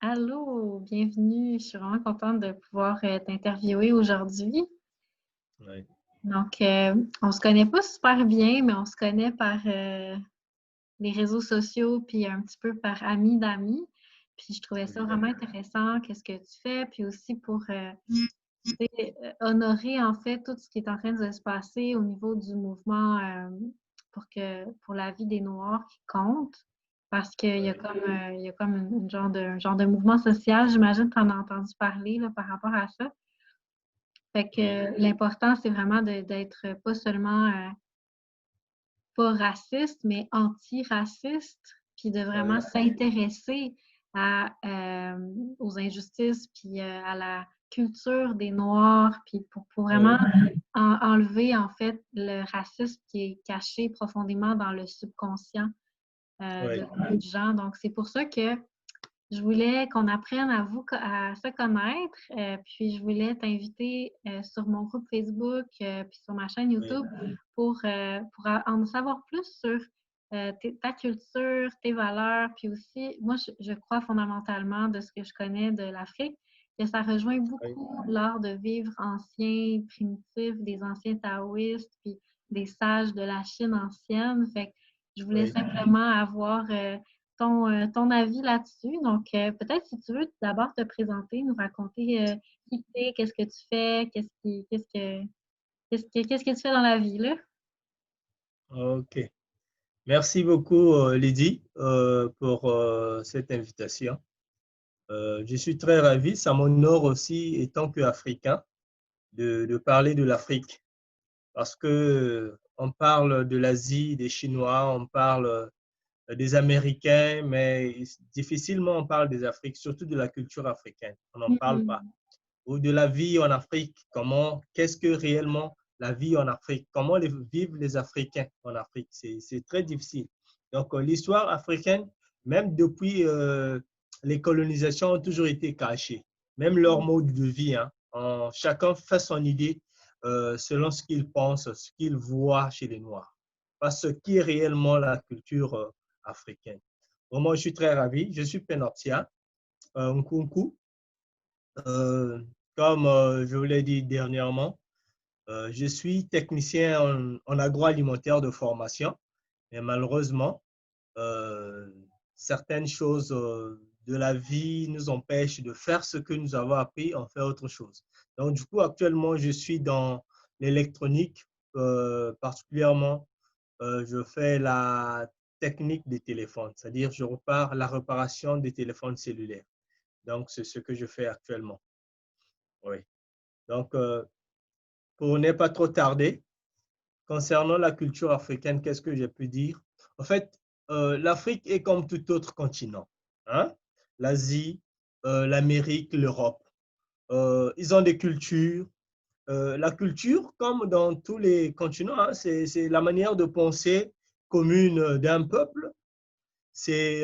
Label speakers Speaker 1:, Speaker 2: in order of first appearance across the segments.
Speaker 1: Allô, bienvenue. Je suis vraiment contente de pouvoir t'interviewer aujourd'hui.
Speaker 2: Ouais.
Speaker 1: Donc, on se connaît pas super bien, mais on se connaît par les réseaux sociaux, puis un petit peu par amis d'amis. Puis je trouvais ça vraiment intéressant, qu'est-ce que tu fais, puis aussi pour honorer en fait tout ce qui est en train de se passer au niveau du mouvement pour la vie des Noirs qui compte. Parce qu'il y a
Speaker 2: Ouais.
Speaker 1: comme, il y a comme un genre de mouvement social, j'imagine que tu en as entendu parler là, par rapport à ça. Fait que
Speaker 2: Oui.
Speaker 1: l'important, c'est vraiment d'être pas seulement pas raciste, mais anti-raciste, puis de vraiment
Speaker 2: Ouais.
Speaker 1: s'intéresser aux injustices, puis à la culture des Noirs, puis pour vraiment
Speaker 2: Ouais.
Speaker 1: enlever en fait le racisme qui est caché profondément dans le subconscient de
Speaker 2: Ouais.
Speaker 1: beaucoup de gens. Donc, c'est pour ça que je voulais qu'on apprenne à se connaître, puis je voulais t'inviter sur mon groupe Facebook, puis sur ma chaîne
Speaker 2: Ouais.
Speaker 1: YouTube pour en savoir plus sur ta culture, tes valeurs, puis aussi, moi, je crois fondamentalement de ce que je connais de l'Afrique, que ça rejoint
Speaker 2: Ouais.
Speaker 1: beaucoup l'art de vivre ancien, primitif, des anciens taoïstes, puis des sages de la Chine ancienne. Fait que je voulais
Speaker 2: Ouais.
Speaker 1: simplement avoir ton avis là-dessus. Donc, peut-être si tu veux d'abord te présenter, nous raconter qui tu es, qu'est-ce que tu fais, qu'est-ce que tu fais dans la vie, là?
Speaker 2: OK. Merci beaucoup, Lydie, pour cette invitation. Je suis très ravi. Ça m'honore aussi, étant qu'Africain, de parler de l'Afrique. Parce que on parle de l'Asie, des Chinois, on parle des Américains, mais difficilement on parle des Afriques, surtout de la culture africaine. On n'en parle pas.
Speaker 1: Mhm.
Speaker 2: Ou de la vie en Afrique. Qu'est-ce que réellement la vie en Afrique? Comment vivent les Africains en Afrique? C'est très difficile. Donc, l'histoire africaine, même depuis les colonisations, ont toujours été cachée. Même leur mode de vie, hein. Chacun fait son idée selon ce qu'il pense, ce qu'il voit chez les Noirs. Pas ce qui est réellement la culture africaine. Bon, moi, je suis très ravi. Je suis Penoptia Nkunku. Euh, Comme je vous l'ai dit dernièrement, je suis technicien en agroalimentaire de formation, mais malheureusement, euh, certaines choses de la vie nous empêchent de faire ce que nous avons appris, en faire autre chose. Donc, du coup, actuellement, je suis dans l'électronique, particulièrement, je fais la technique des téléphones, c'est-à-dire je repars la réparation des téléphones cellulaires. Donc, c'est ce que je fais actuellement. Oui. Donc, pour ne pas trop tarder, concernant la culture africaine, qu'est-ce que j'ai pu dire? En fait, l'Afrique est comme tout autre continent, hein? L'Asie, l'Amérique, l'Europe. Ils ont des cultures. La culture, comme dans tous les continents, hein, c'est la manière de penser commune d'un peuple. C'est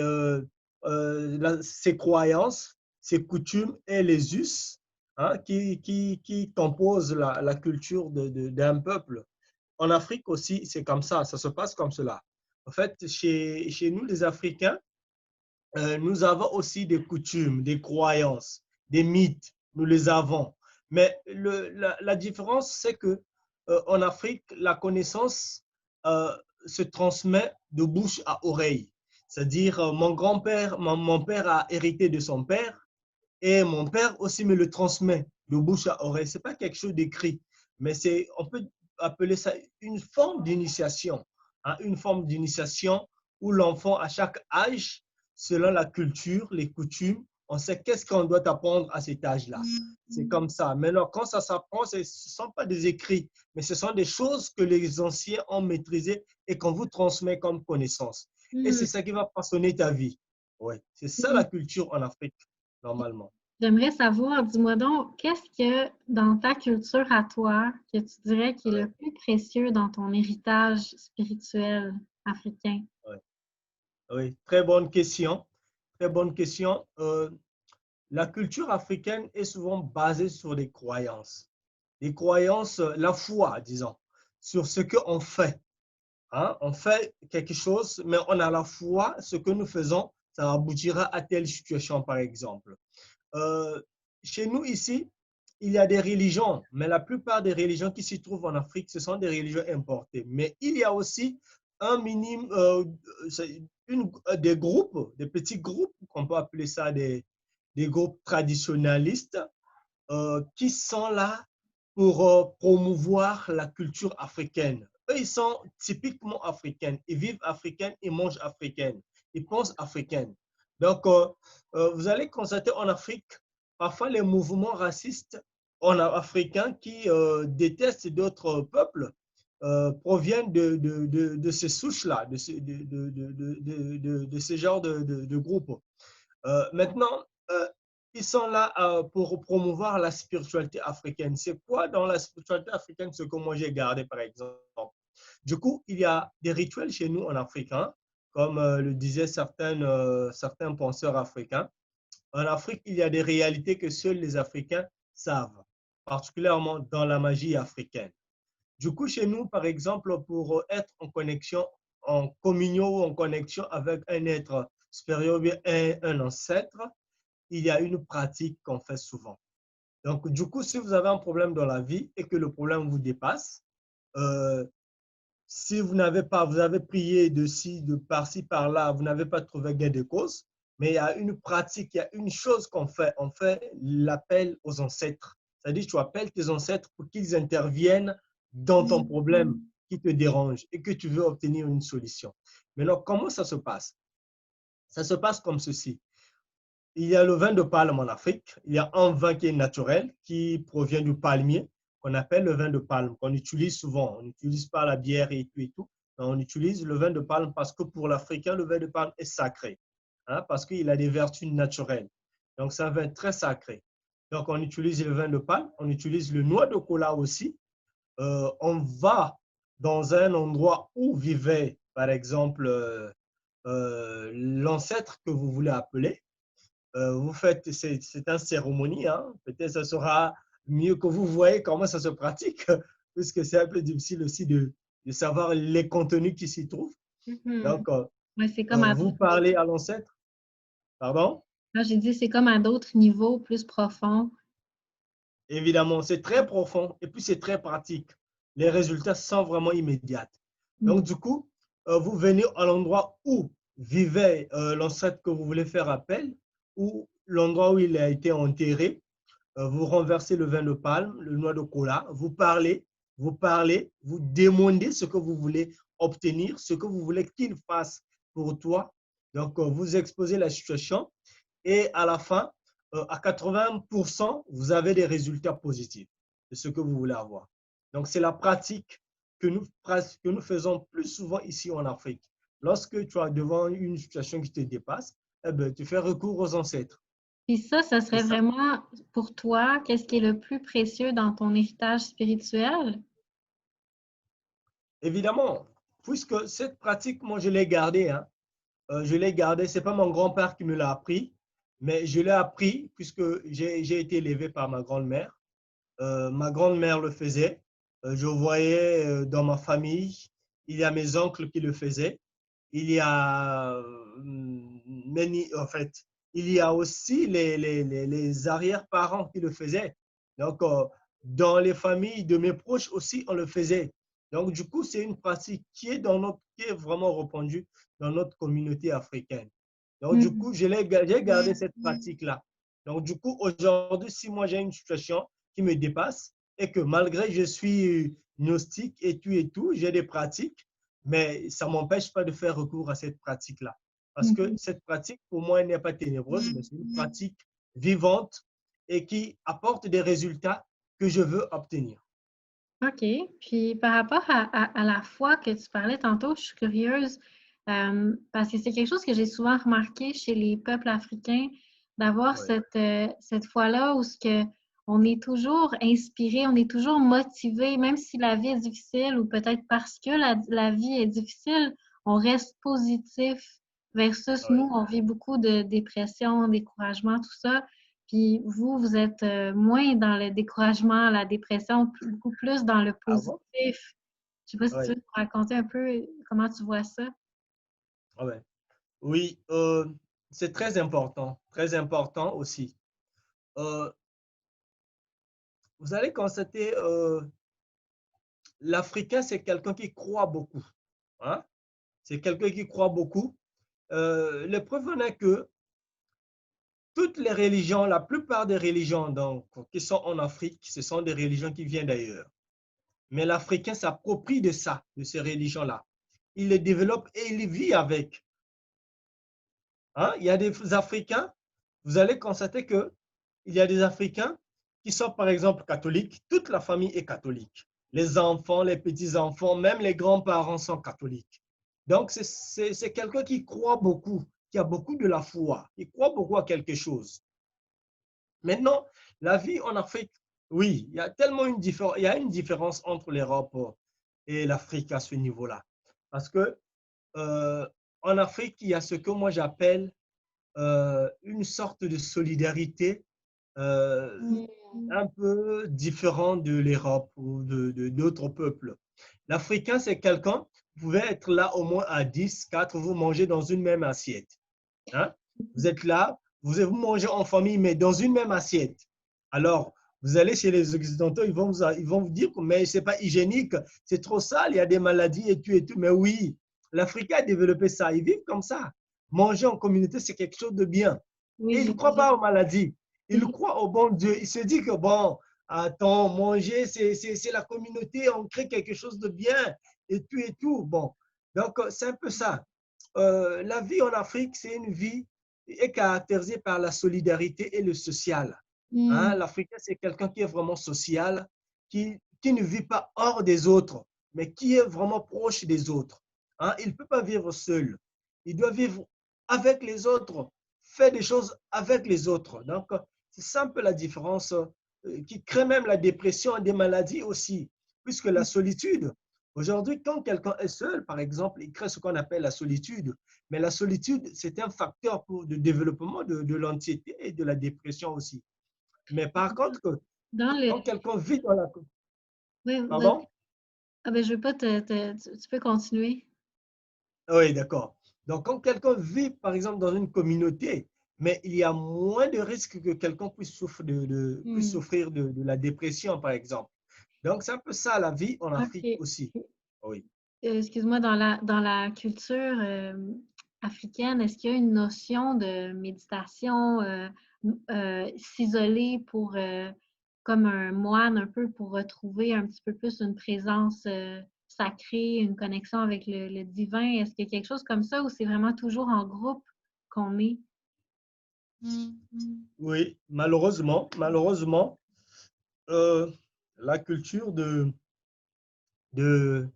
Speaker 2: ses croyances, ses coutumes et les us, hein, qui composent la culture d'un peuple. En Afrique aussi, c'est comme ça se passe comme cela. En fait, chez nous, les Africains, nous avons aussi des coutumes, des croyances, des mythes, nous les avons. Mais la différence, c'est que en Afrique, la connaissance se transmet de bouche à oreille. C'est-à-dire, mon grand-père, mon père a hérité de son père et mon père aussi me le transmet de bouche à oreille. Ce n'est pas quelque chose d'écrit, mais on peut appeler ça une forme d'initiation, hein, une forme d'initiation où l'enfant, à chaque âge, selon la culture, les coutumes, on sait qu'est-ce qu'on doit apprendre à cet âge-là. C'est comme ça. Maintenant, quand ça s'apprend, ce ne sont pas des écrits, mais ce sont des choses que les anciens ont maîtrisées et qu'on vous transmet comme connaissance. Et
Speaker 1: Mhm.
Speaker 2: c'est ça qui va façonner ta vie. Ouais. C'est ça la culture en Afrique, normalement.
Speaker 1: J'aimerais savoir, dis-moi donc, qu'est-ce que dans ta culture à toi, que tu dirais qui est le
Speaker 2: Ouais,
Speaker 1: plus précieux dans ton héritage spirituel africain?
Speaker 2: ouais. Oui, très bonne question. Très bonne question. La culture africaine est souvent basée sur des croyances. Des croyances, la foi, disons, sur ce qu'on fait. Hein? On fait quelque chose, mais on a la foi, ce que nous faisons, ça aboutira à telle situation, par exemple. Euh, Chez nous ici, il y a des religions, mais la plupart des religions qui s'y trouvent en Afrique, ce sont des religions importées. Mais il y a aussi un minimum, des groupes, des petits groupes, qu'on peut appeler ça des groupes traditionnalistes, qui sont là pour promouvoir la culture africaine. Eux, ils sont typiquement africains. Ils vivent africains, ils mangent africains, ils pensent africains. Donc, vous allez constater en Afrique, parfois les mouvements racistes africains qui détestent d'autres peuples proviennent de ces souches-là, de ce genre de groupes. Maintenant, ils sont là pour promouvoir la spiritualité africaine. C'est quoi dans la spiritualité africaine ce que moi j'ai gardé, par exemple? Du coup, il y a des rituels chez nous en Afrique, hein, comme le disaient certains penseurs africains. En Afrique, il y a des réalités que seuls les Africains savent, particulièrement dans la magie africaine. Du coup, chez nous, par exemple, pour être en connexion, en communion ou en connexion avec un être supérieur, un ancêtre, il y a une pratique qu'on fait souvent. Donc, du coup, si vous avez un problème dans la vie et que le problème vous dépasse, euh, si vous n'avez pas, vous avez prié de ci, de par-ci, par-là, vous n'avez pas trouvé gain de cause, mais il y a une pratique, il y a une chose qu'on fait. On fait l'appel aux ancêtres. C'est-à-dire, tu appelles tes ancêtres pour qu'ils interviennent dans ton problème qui te dérange et que tu veux obtenir une solution. Maintenant, comment ça se passe? Ça se passe comme ceci. Il y a le vin de palme en Afrique. Il y a un vin qui est naturel, qui provient du palmier, qu'on appelle le vin de palme, qu'on utilise souvent. On n'utilise pas la bière et tout et tout. Mais on utilise le vin de palme parce que pour l'Africain, le vin de palme est sacré, hein, parce qu'il a des vertus naturelles. Donc, c'est un vin très sacré. Donc, on utilise le vin de palme, on utilise le noix de cola aussi. On va dans un endroit où vivait, par exemple, l'ancêtre que vous voulez appeler. Vous faites, c'est une cérémonie, hein. Peut-être ce sera mieux que vous voyez comment ça se pratique, puisque c'est un peu difficile aussi de savoir les contenus qui s'y trouvent. Donc,
Speaker 1: Ouais, c'est comme à
Speaker 2: vous
Speaker 1: d'autres
Speaker 2: parlez
Speaker 1: niveaux.
Speaker 2: à l'ancêtre, pardon?
Speaker 1: Là, j'ai dit c'est comme à d'autres niveaux plus profonds.
Speaker 2: Évidemment, c'est très profond et puis c'est très pratique. Les résultats sont vraiment immédiats. Donc, du coup, vous venez à l'endroit où vivait l'ancêtre que vous voulez faire appel, ou l'endroit où il a été enterré. Vous renversez le vin de palme, le noix de cola, vous parlez, vous demandez ce que vous voulez obtenir, ce que vous voulez qu'il fasse pour toi. Donc, vous exposez la situation et à la fin, à 80%, vous avez des résultats positifs de ce que vous voulez avoir. Donc, c'est la pratique que nous faisons plus souvent ici en Afrique. Lorsque tu es devant une situation qui te dépasse, eh bien, tu fais recours aux ancêtres.
Speaker 1: Puis ça
Speaker 2: C'est
Speaker 1: serait
Speaker 2: ça.
Speaker 1: vraiment pour toi, qu'est-ce qui est le plus précieux dans ton héritage spirituel?
Speaker 2: Évidemment, puisque cette pratique, moi, je l'ai gardée. Hein. Je l'ai gardée. Ce n'est pas mon grand-père qui me l'a appris, mais je l'ai appris puisque j'ai été élevé par ma grand-mère. Ma grand-mère le faisait. Je voyais dans ma famille, il y a mes oncles qui le faisaient. Il y a, en fait, il y a aussi les arrière-parents qui le faisaient. Donc, dans les familles de mes proches aussi, on le faisait. Donc, du coup, c'est une pratique qui est vraiment répandue dans notre communauté africaine. Donc, du coup, j'ai gardé cette pratique-là. Donc, du coup, aujourd'hui, si moi j'ai une situation qui me dépasse et que malgré je suis gnostique et tout, j'ai des pratiques, mais ça ne m'empêche pas de faire recours à cette pratique-là. Parce que cette pratique, pour moi, elle n'est pas ténébreuse, mais c'est une pratique vivante et qui apporte des résultats que je veux obtenir.
Speaker 1: OK. Puis par rapport à la foi que tu parlais tantôt, je suis curieuse parce que c'est quelque chose que j'ai souvent remarqué chez les peuples africains, d'avoir
Speaker 2: Ouais.
Speaker 1: cette foi-là où on est toujours inspiré, on est toujours motivé, même si la vie est difficile ou peut-être parce que la vie est difficile, on reste positif versus nous,
Speaker 2: Ouais.
Speaker 1: on vit beaucoup de dépression, découragement, tout ça. Puis vous, vous êtes moins dans le découragement, la dépression, beaucoup plus dans le
Speaker 2: Ah bon?
Speaker 1: positif. Je sais pas si tu veux
Speaker 2: Ouais.
Speaker 1: me raconter un peu comment tu vois ça.
Speaker 2: Ouais. Oui, c'est très important aussi. Euh, vous allez constater, l'Africain, c'est quelqu'un qui croit beaucoup. Hein? C'est quelqu'un qui croit beaucoup. Le preuve en est que toutes les religions, la plupart des religions donc, qui sont en Afrique, ce sont des religions qui viennent d'ailleurs. Mais l'Africain s'approprie de ça, de ces religions-là. Il les développe et il vit avec. Hein? Il y a des Africains, vous allez constater qu'il y a des Africains qui sont par exemple catholiques. Toute la famille est catholique. Les enfants, les petits-enfants, même les grands-parents sont catholiques. Donc, c'est quelqu'un qui croit beaucoup, qui a beaucoup de la foi, qui croit beaucoup à quelque chose. Maintenant, la vie en Afrique, oui, il y a tellement il y a une différence entre l'Europe et l'Afrique à ce niveau-là. Parce que en Afrique, il y a ce que moi j'appelle une sorte de solidarité un peu différente de l'Europe ou d'autres peuples. L'Africain, c'est quelqu'un, vous pouvez être là au moins à 10, 4, vous mangez dans une même assiette. Hein? Vous êtes là, vous mangez en famille, mais dans une même assiette. Alors, vous allez chez les Occidentaux, ils vont vous dire que mais ce n'est pas hygiénique, c'est trop sale, il y a des maladies et tout et tout. Mais oui, l'Africain a développé ça, ils vivent comme ça. Manger en communauté, c'est quelque chose de bien.
Speaker 1: Oui,
Speaker 2: Et il ne croit pas aux maladies, il croit au bon Dieu. Il se dit que bon, attends, manger, c'est la communauté, on crée quelque chose de bien et tout et tout. Bon, donc c'est un peu ça. La vie en Afrique, c'est une vie est caractérisée par la solidarité et le social. Hein? L'Africain, c'est quelqu'un qui est vraiment social, qui ne vit pas hors des autres, mais qui est vraiment proche des autres. Hein? Il ne peut pas vivre seul. Il doit vivre avec les autres, faire des choses avec les autres. Donc, c'est ça un peu la différence qui crée même la dépression et des maladies aussi, puisque la solitude, aujourd'hui, quand quelqu'un est seul, par exemple, il crée ce qu'on appelle la solitude. Mais la solitude, c'est un facteur de développement de l'anxiété et de la dépression aussi. Mais par contre,
Speaker 1: dans le...
Speaker 2: quand quelqu'un vit dans la...
Speaker 1: Oui,
Speaker 2: Pardon?
Speaker 1: ah ben, je veux pas tu peux continuer.
Speaker 2: Oui, d'accord. Donc, quand quelqu'un vit, par exemple, dans une communauté, mais il y a moins de risques que quelqu'un puisse souffrir de la dépression, par exemple. Donc, c'est un peu ça, la vie en Afrique
Speaker 1: OK.
Speaker 2: aussi. Oui.
Speaker 1: Excuse-moi, dans la culture africaine, est-ce qu'il y a une notion de méditation, s'isoler pour, comme un moine un peu, pour retrouver un petit peu plus une présence sacrée, une connexion avec le divin? Est-ce qu'il y a quelque chose comme ça ou c'est vraiment toujours en groupe qu'on est?
Speaker 2: Oui, malheureusement, euh, la culture de, de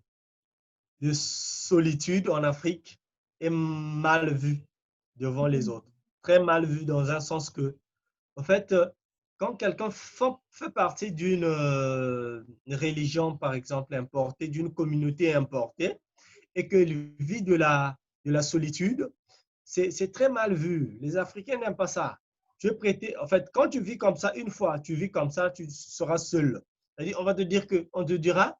Speaker 2: solitude en Afrique est mal vue devant les autres. Très mal vue dans un sens que, en fait, quand quelqu'un fait partie d'une religion, par exemple, importée, d'une communauté importée, et qu'il vit de la solitude, c'est très mal vu. Les Africains n'aiment pas ça. Je vais prêter, en fait, quand tu vis comme ça, une fois, tu vis comme ça, tu seras seul. C'est-à-dire, on va te dire que, on te dira,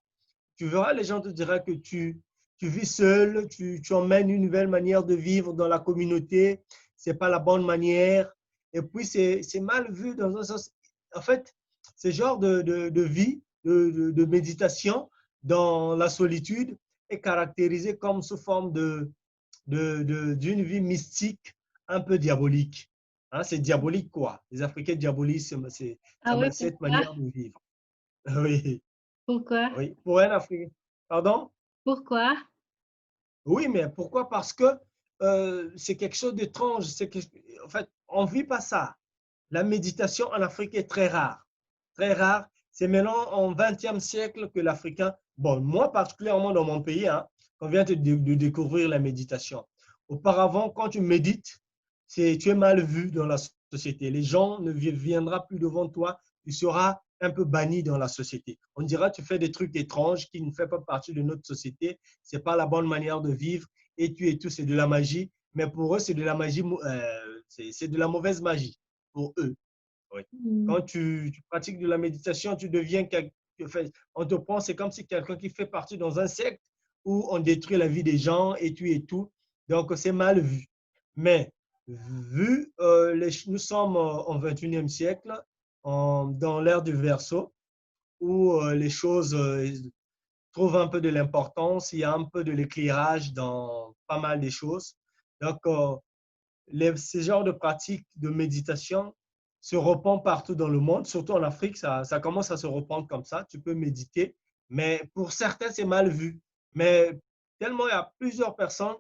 Speaker 2: tu verras, les gens te diront que tu vis seul, tu emmènes une nouvelle manière de vivre dans la communauté, ce n'est pas la bonne manière. Et puis, c'est mal vu dans un sens. En fait, ce genre de vie, de méditation dans la solitude est caractérisé comme sous forme d'une vie mystique un peu diabolique. Hein, c'est diabolique, quoi. Les Africains diabolisent
Speaker 1: Ah oui,
Speaker 2: cette
Speaker 1: pourquoi?
Speaker 2: manière de vivre. Oui.
Speaker 1: Pourquoi?
Speaker 2: Oui, pour un Africain. Pardon?
Speaker 1: Pourquoi?
Speaker 2: Oui, mais pourquoi? Parce que c'est quelque chose d'étrange. En fait, on ne vit pas ça. La méditation en Afrique est très rare. Très rare. C'est maintenant en 20e siècle que l'Africain, bon, moi particulièrement dans mon pays, hein, on vient de découvrir la méditation. Auparavant, quand tu médites, tu es mal vu dans la société. Les gens ne viendront plus devant toi. Tu seras un peu banni dans la société. On dira tu fais des trucs étranges qui ne font pas partie de notre société. Ce n'est pas la bonne manière de vivre. Et tout, c'est de la magie. Mais pour eux, c'est de la magie, c'est de la mauvaise magie pour eux. Oui. Quand tu pratiques de la méditation, tu deviens quelqu'un. On te prend, c'est comme si quelqu'un qui fait partie dans un secte où on détruit la vie des gens et tout et tout. Donc, c'est mal vu. Mais Nous sommes au 21e siècle, dans l'ère du Verseau, où les choses trouvent un peu de l'importance, il y a un peu de l'éclairage dans pas mal de choses. Donc, ce genre de pratique de méditation se répand partout dans le monde, surtout en Afrique, ça commence à se répandre comme ça. Tu peux méditer, mais pour certains, c'est mal vu. Mais tellement il y a plusieurs personnes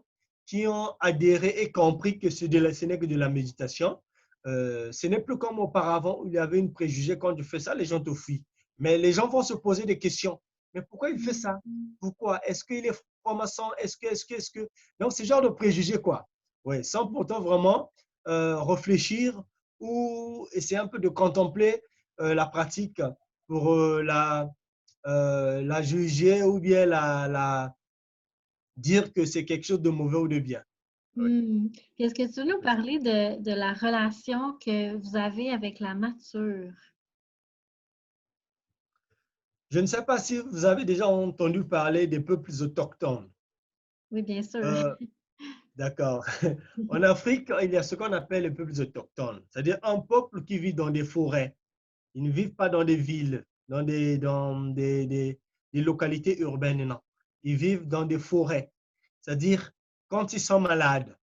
Speaker 2: qui ont adhéré et compris que ce n'est que de la méditation. Ce n'est plus comme auparavant où il y avait une préjugé quand tu fais ça, les gens te fuient. Mais les gens vont se poser des questions. Mais pourquoi il fait ça? Pourquoi? Est-ce qu'il est franc-maçon? Est-ce que… Donc, c'est genre de préjugé, quoi. Oui, sans pourtant vraiment réfléchir ou essayer un peu de contempler la pratique pour la juger ou bien dire que c'est quelque chose de mauvais ou de bien. Oui.
Speaker 1: Puis est-ce que tu veux nous parler de la relation que vous avez avec la nature?
Speaker 2: Je ne sais pas si vous avez déjà entendu parler des peuples autochtones.
Speaker 1: Oui, bien sûr.
Speaker 2: Euh, d'accord. En Afrique, il y a ce qu'on appelle les peuples autochtones, c'est-à-dire un peuple qui vit dans des forêts. Ils ne vivent pas dans des villes, des localités urbaines, non. Ils vivent dans des forêts. C'est-à-dire, quand ils sont malades,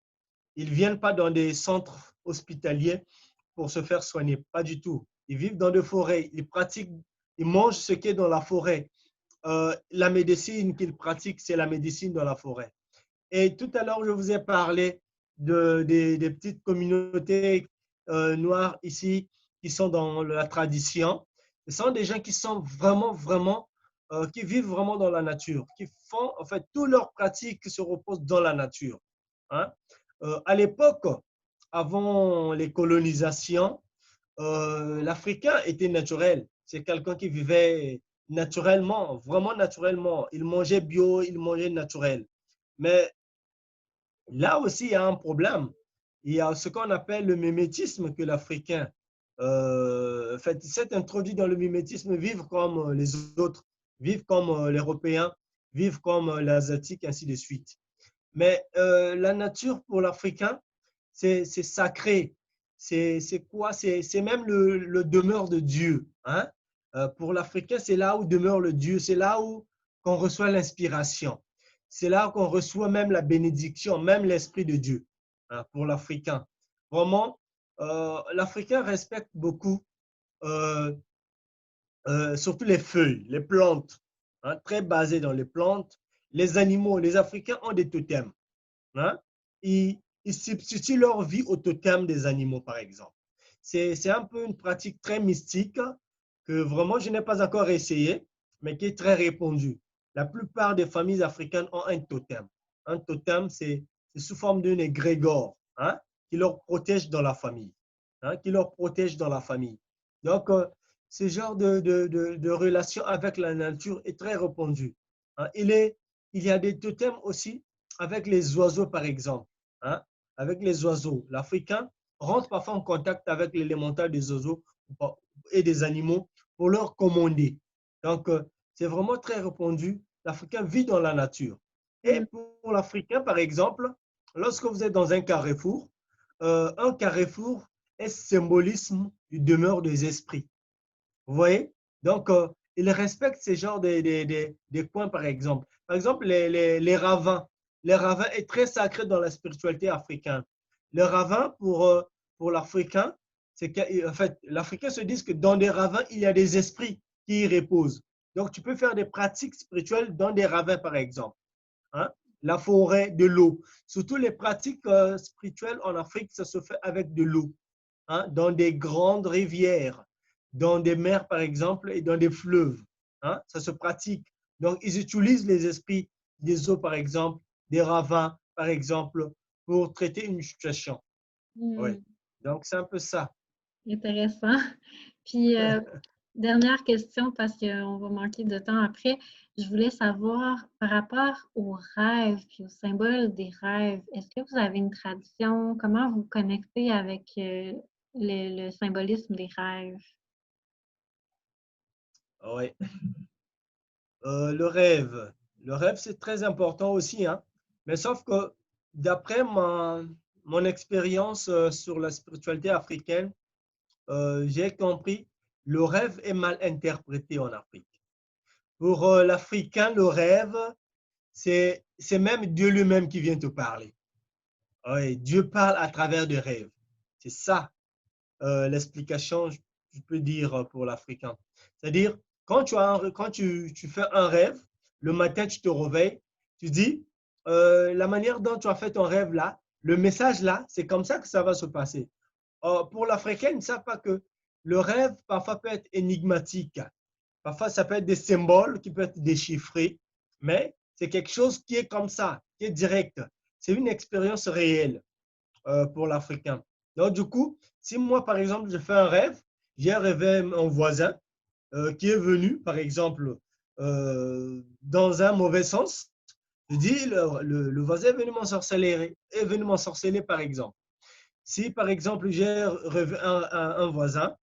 Speaker 2: ils ne viennent pas dans des centres hospitaliers pour se faire soigner. Pas du tout. Ils vivent dans des forêts. Ils pratiquent, ils mangent ce qui est dans la forêt. La médecine qu'ils pratiquent, c'est la médecine dans la forêt. Et tout à l'heure, je vous ai parlé des petites communautés noires ici qui sont dans la tradition. Ce sont des gens qui sont vraiment, qui vivent vraiment dans la nature, qui font, en fait, toutes leurs pratiques se reposent dans la nature. Hein? À l'époque, avant les colonisations, l'Africain était naturel. C'est quelqu'un qui vivait naturellement, vraiment naturellement. Il mangeait bio, il mangeait naturel. Mais là aussi, il y a un problème. Il y a ce qu'on appelle le mimétisme que l'Africain en fait, s'est introduit dans le mimétisme, vivre comme les autres, vivre comme l'Européen, vivre comme l'Asiatique, ainsi de suite. Mais la nature pour l'Africain, c'est sacré. C'est quoi? C'est même le demeure de Dieu. Hein? Pour l'Africain, c'est là où demeure le Dieu, c'est là où qu'on reçoit l'inspiration. C'est là qu'on reçoit même la bénédiction, même l'Esprit de Dieu, hein, pour l'Africain. Vraiment, l'Africain respecte beaucoup, euh, surtout les feuilles, les plantes, hein, très basé dans les plantes. Les animaux, les Africains ont des totems. Hein? Ils substituent leur vie au totem des animaux, par exemple. C'est un peu une pratique très mystique que vraiment je n'ai pas encore essayé, mais qui est très répandue. La plupart des familles africaines ont un totem. Un totem, c'est sous forme d'un égrégore, hein, qui leur protège dans la famille. Hein, qui leur protège dans la famille. Donc, ce genre de relation avec la nature est très répandu. Hein. Il y a des totems aussi avec les oiseaux, par exemple. Hein. Avec les oiseaux. L'Africain rentre parfois en contact avec l'élémental des oiseaux et des animaux pour leur commander. Donc, c'est vraiment très répandu. L'Africain vit dans la nature. Et
Speaker 1: Mm.
Speaker 2: pour l'Africain, par exemple, lorsque vous êtes dans un carrefour est symbolisme du demeure des esprits. Vous voyez? Donc, il respecte ces genres de coins, par exemple. Par exemple, les ravins. Les ravins est très sacré dans la spiritualité africaine. Le ravin, pour l'Africain, c'est qu'en fait, l'Africain se dit que dans des ravins, il y a des esprits qui y reposent. Donc, tu peux faire des pratiques spirituelles dans des ravins, par exemple. Hein? La forêt, de l'eau. Surtout les pratiques spirituelles en Afrique, ça se fait avec de l'eau. Hein? Dans des grandes rivières, dans des mers, par exemple, et dans des fleuves. Hein? Ça se pratique. Donc, ils utilisent les esprits des eaux, par exemple, des ravins, par exemple, pour traiter une situation. Oui.
Speaker 1: Mm.
Speaker 2: Donc, c'est un peu ça.
Speaker 1: Intéressant. Puis, dernière question, parce qu'on va manquer de temps après. Je voulais savoir, par rapport aux rêves puis au symbole des rêves, est-ce que vous avez une tradition? Comment vous connectez avec le symbolisme des rêves?
Speaker 2: Oui. Le rêve. Le rêve, c'est très important aussi. Hein? Mais sauf que d'après mon expérience sur la spiritualité africaine, j'ai compris le rêve est mal interprété en Afrique. Pour l'Africain, le rêve, c'est même Dieu lui-même qui vient te parler. Oui, Dieu parle à travers des rêves. C'est ça l'explication, je peux dire, pour l'Africain. C'est-à-dire, quand tu fais un rêve, le matin, tu te réveilles, tu dis, la manière dont tu as fait ton rêve là, le message là, c'est comme ça que ça va se passer. Pour l'Africain, ils ne savent pas que le rêve, parfois, peut être énigmatique. Parfois, ça peut être des symboles qui peuvent être déchiffrés, mais c'est quelque chose qui est comme ça, qui est direct. C'est une expérience réelle pour l'Africain. Donc, du coup, si moi, par exemple, je fais un rêve, j'ai rêvé un voisin qui est venu, par exemple, dans un mauvais sens, je dis, le voisin est venu m'ensorceler, est venu m'ensorceler, par exemple. Si, par exemple, j'ai rêvé un voisin,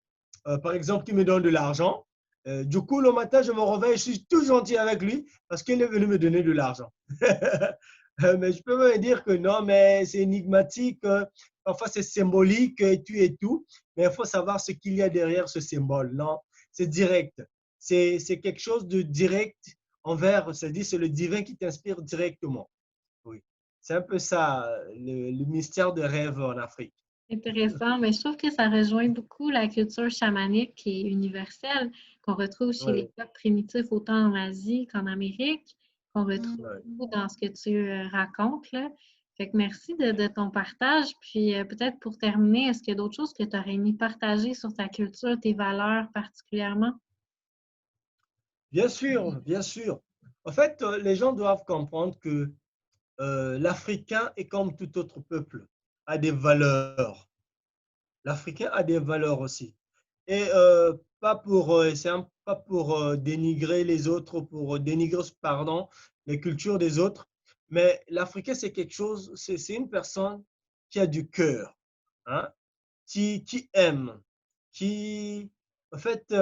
Speaker 2: par exemple, qui me donne de l'argent, du coup, le matin, je me réveille, je suis tout gentil avec lui parce qu'il est venu me donner de l'argent. Mais je peux me dire que non, mais c'est énigmatique, parfois c'est symbolique et tout, mais il faut savoir ce qu'il y a derrière ce symbole. Non, c'est direct. C'est quelque chose de direct envers, c'est-à-dire c'est le divin qui t'inspire directement. Oui, c'est un peu ça, le mystère de rêve en Afrique.
Speaker 1: Intéressant, mais je trouve que ça rejoint beaucoup la culture chamanique qui est universelle, qu'on retrouve chez les
Speaker 2: Oui,
Speaker 1: peuples primitifs autant en Asie qu'en Amérique, qu'on retrouve
Speaker 2: oui.
Speaker 1: dans ce que tu racontes, là. Fait que merci de ton partage. Puis peut-être pour terminer, est-ce qu'il y a d'autres choses que tu aurais aimé partager sur ta culture, tes valeurs particulièrement?
Speaker 2: Bien sûr, bien sûr. En fait, les gens doivent comprendre que l'Africain est comme tout autre peuple, a des valeurs. L'Africain a des valeurs aussi. Et pas pour, pas pour dénigrer les autres, pour dénigrer, pardon, les cultures des autres, mais l'Africain, c'est quelque chose, c'est une personne qui a du cœur, hein, qui aime, qui, en fait,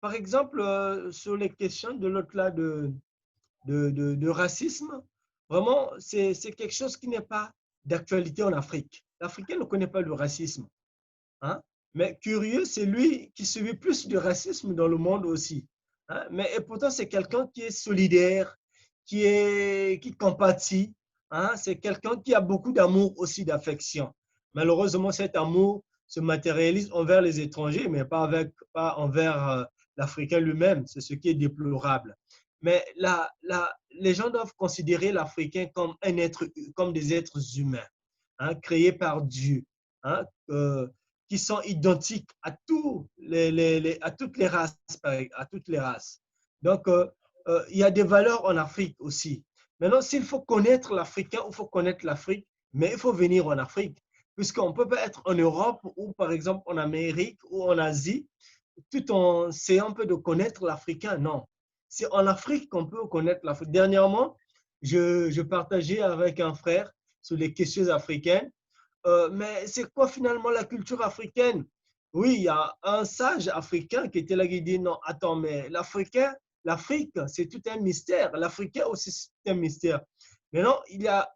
Speaker 2: par exemple, sur les questions de l'autre là de racisme, vraiment, c'est quelque chose qui n'est pas d'actualité en Afrique. L'Africain ne connaît pas le racisme. Hein? Mais curieux, c'est lui qui subit plus de racisme dans le monde aussi. Hein? Mais et pourtant, c'est quelqu'un qui est solidaire, qui compatit. Hein? C'est quelqu'un qui a beaucoup d'amour aussi, d'affection. Malheureusement, cet amour se matérialise envers les étrangers, mais pas envers l'Africain lui-même. C'est ce qui est déplorable. Mais les gens doivent considérer l'Africain comme comme des êtres humains, hein, créés par Dieu, hein, qui sont identiques à, à toutes les races. À toutes les races. Donc, il y a des valeurs en Afrique aussi. Maintenant, s'il faut connaître l'Africain, il faut connaître l'Afrique, mais il faut venir en Afrique, puisqu'on ne peut pas être en Europe ou par exemple en Amérique ou en Asie, tout en essayant un peu de connaître l'Africain. Non, c'est en Afrique qu'on peut connaître l'Afrique. Dernièrement, je partageais avec un frère sur les questions africaines. Mais c'est quoi finalement la culture africaine? Oui, il y a un sage africain qui était là qui dit non, attends, mais l'Afrique, c'est tout un mystère. L'Africain aussi, c'est un mystère. Maintenant,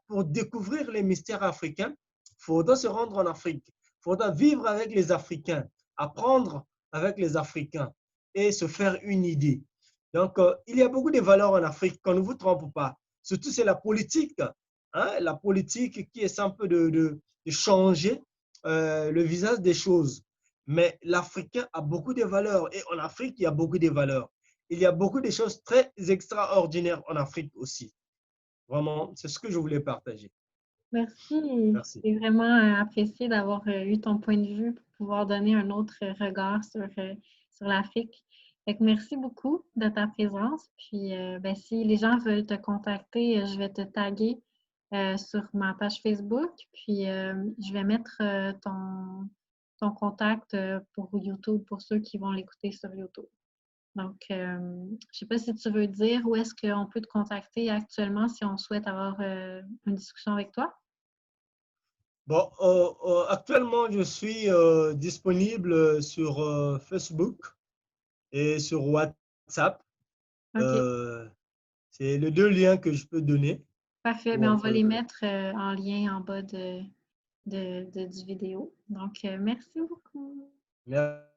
Speaker 2: pour découvrir les mystères africains, il faudra se rendre en Afrique. Il faudra vivre avec les Africains, apprendre avec les Africains et se faire une idée. Donc, il y a beaucoup de valeurs en Afrique, qu'on ne vous trompe pas. Surtout, c'est la politique. Hein, la politique qui essaie un peu de changer le visage des choses. Mais l'Africain a beaucoup de valeurs et en Afrique, il y a beaucoup de valeurs. Il y a beaucoup de choses très extraordinaires en Afrique aussi. Vraiment, c'est ce que je voulais partager.
Speaker 1: Merci.
Speaker 2: Merci.
Speaker 1: C'est vraiment apprécié d'avoir eu ton point de vue pour pouvoir donner un autre regard sur l'Afrique. Fait que merci beaucoup de ta présence. Puis, ben, si les gens veulent te contacter, je vais te taguer sur ma page Facebook. Puis, je vais mettre ton contact pour YouTube, pour ceux qui vont l'écouter sur YouTube. Donc, je ne sais pas si tu veux dire où est-ce qu'on peut te contacter actuellement si on souhaite avoir une discussion avec toi.
Speaker 2: Bon, actuellement, je suis disponible sur Facebook et sur WhatsApp.
Speaker 1: OK,
Speaker 2: Euh, c'est les deux liens que je peux donner
Speaker 1: parfait. Bien,
Speaker 2: pour
Speaker 1: on va les
Speaker 2: entre.
Speaker 1: mettre en lien en bas du vidéo. Donc, merci beaucoup.
Speaker 2: Merci.